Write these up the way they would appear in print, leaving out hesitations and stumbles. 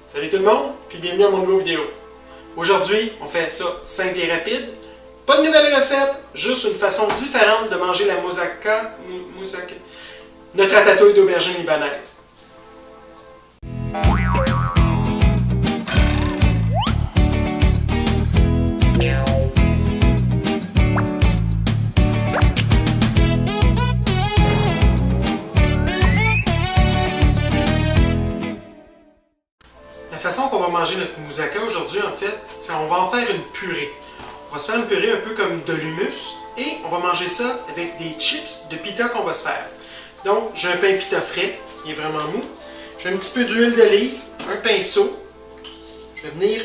Salut tout le monde, puis bienvenue à mon nouveau vidéo. Aujourd'hui, on fait ça simple et rapide. Pas de nouvelle recette, juste une façon différente de manger la moussaka, notre ratatouille d'aubergine libanaise. La façon qu'on va manger notre moussaka aujourd'hui, en fait, c'est on va en faire une purée. On va se faire une purée un peu comme de l'hummus et on va manger ça avec des chips de pita qu'on va se faire. Donc, j'ai un pain pita frais, il est vraiment mou. J'ai un petit peu d'huile d'olive, un pinceau. Je vais venir,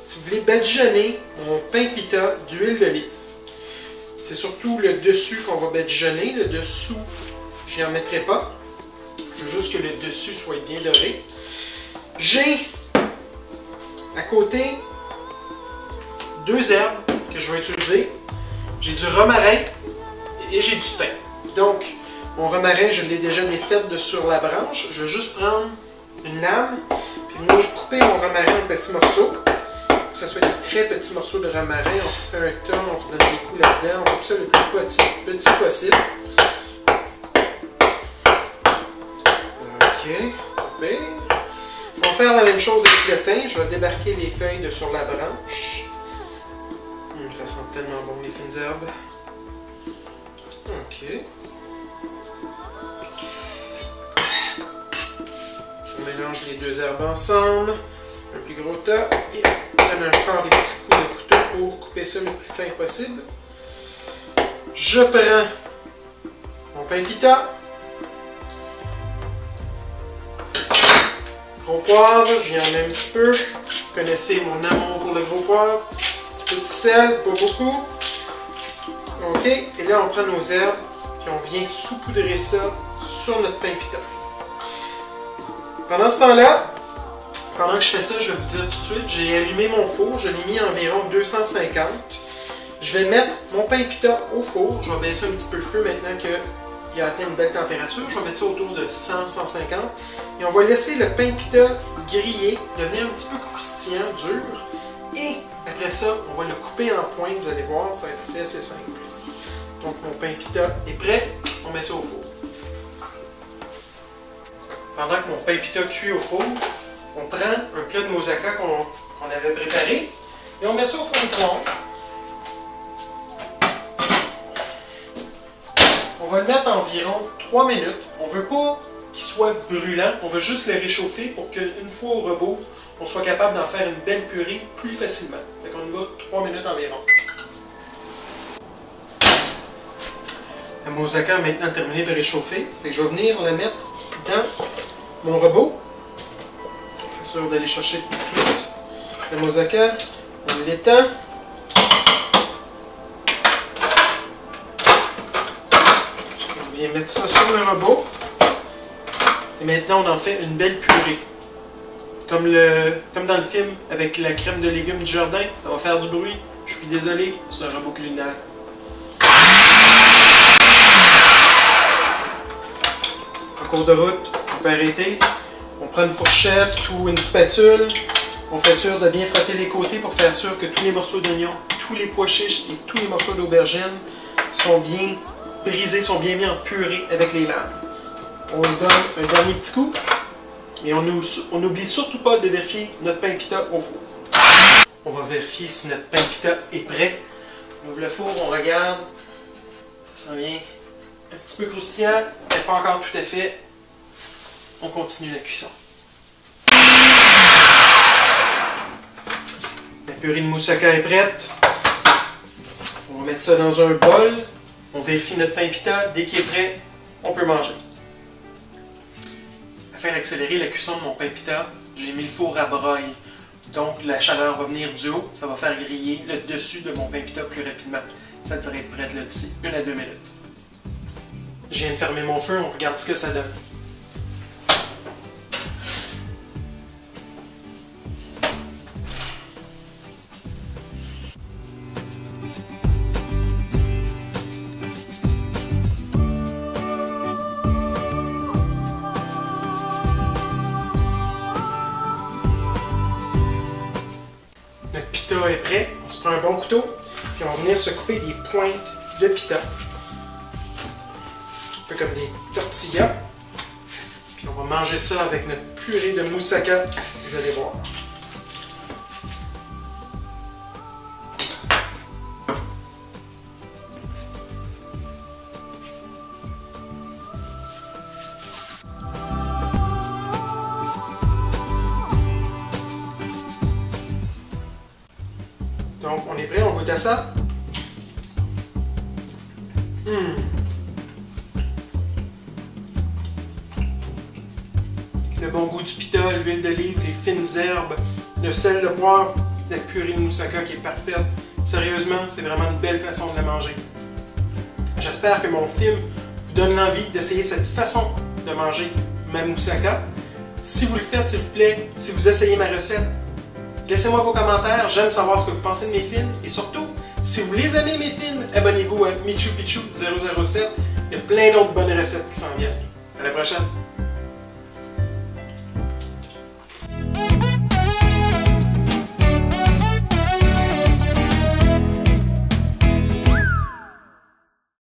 si vous voulez, badigeonner mon pain pita d'huile d'olive. C'est surtout le dessus qu'on va badigeonner, le dessous, j'y en mettrai pas. Je veux juste que le dessus soit bien doré. J'ai à côté 2 herbes que je vais utiliser. J'ai du romarin et j'ai du thym. Donc, mon romarin, je l'ai déjà défait de sur la branche. Je vais juste prendre une lame puis venir couper mon romarin en petits morceaux. Que ce soit des très petits morceaux de romarin. On fait un tas, on redonne des coups là-dedans. On coupe ça le plus petit possible. Ok, bien. On va faire la même chose avec le thym. Je vais débarquer les feuilles de sur la branche. Ça sent tellement bon, les fines herbes. Ok. On mélange les 2 herbes ensemble. Un plus gros tas. Et on donne encore des petits coups de couteau pour couper ça le plus fin possible. Je prends mon pain pita. Gros poivre, j'y en mets un petit peu. Vous connaissez mon amour pour le gros poivre. Un petit peu de sel, pas beaucoup. Ok, et là on prend nos herbes, puis on vient saupoudrer ça sur notre pain pita. Pendant ce temps-là, pendant que je fais ça, je vais vous dire tout de suite, j'ai allumé mon four, je l'ai mis à environ 250. Je vais mettre mon pain pita au four, je vais baisser un petit peu le feu maintenant qu'il a atteint une belle température. Je vais mettre ça autour de 100-150. Et on va laisser le pain pita griller, devenir un petit peu croustillant, dur. Et après ça, on va le couper en points, vous allez voir, ça va être assez simple. Donc mon pain pita est prêt, on met ça au four. Pendant que mon pain pita cuit au four, on prend un plat de moussaka qu'on avait préparé et on met ça au four micro-ondes. On va le mettre environ 3 minutes. On ne veut pas qu'il soit brûlant, on veut juste le réchauffer pour qu'une fois au rebours, on soit capable d'en faire une belle purée plus facilement. Fait qu'on y va 3 minutes environ. La moussaka a maintenant terminé de réchauffer. Fait que je vais venir la mettre dans mon robot. Je fais sûr d'aller chercher toute la moussaka. On l'étend. On vient mettre ça sur le robot. Et maintenant, on en fait une belle purée. Comme dans le film avec la crème de légumes du jardin, ça va faire du bruit. Je suis désolé, c'est un robot culinaire. En cours de route, on peut arrêter. On prend une fourchette ou une spatule. On fait sûr de bien frotter les côtés pour faire sûr que tous les morceaux d'oignon, tous les pois chiches et tous les morceaux d'aubergine sont bien brisés, sont bien mis en purée avec les lames. On lui donne un dernier petit coup. Et on n'oublie surtout pas de vérifier notre pain pita au four. On va vérifier si notre pain pita est prêt. On ouvre le four, on regarde. Ça sent bien un petit peu croustillant, mais pas encore tout à fait. On continue la cuisson. La purée de moussaka est prête. On va mettre ça dans un bol. On vérifie notre pain pita. Dès qu'il est prêt, on peut manger. Afin d'accélérer la cuisson de mon pain pita, j'ai mis le four à broil. Donc la chaleur va venir du haut, ça va faire griller le dessus de mon pain pita plus rapidement. Ça devrait être prêt d'ici 1 à 2 minutes. Je viens de fermer mon feu, on regarde ce que ça donne. pita est prêt. On se prend un bon couteau, puis on va venir se couper des pointes de pita. Un peu comme des tortillas. Puis on va manger ça avec notre purée de moussaka, vous allez voir. Donc, on est prêt, on goûte à ça. Le bon goût du pita, l'huile d'olive, les fines herbes, le sel, le poivre, la purée de moussaka qui est parfaite. Sérieusement, c'est vraiment une belle façon de la manger. J'espère que mon film vous donne l'envie d'essayer cette façon de manger ma moussaka. Si vous le faites, s'il vous plaît, si vous essayez ma recette, laissez-moi vos commentaires, j'aime savoir ce que vous pensez de mes films. Et surtout, si vous les aimez mes films, abonnez-vous à Michu Pichu 007. Il y a plein d'autres bonnes recettes qui s'en viennent. À la prochaine!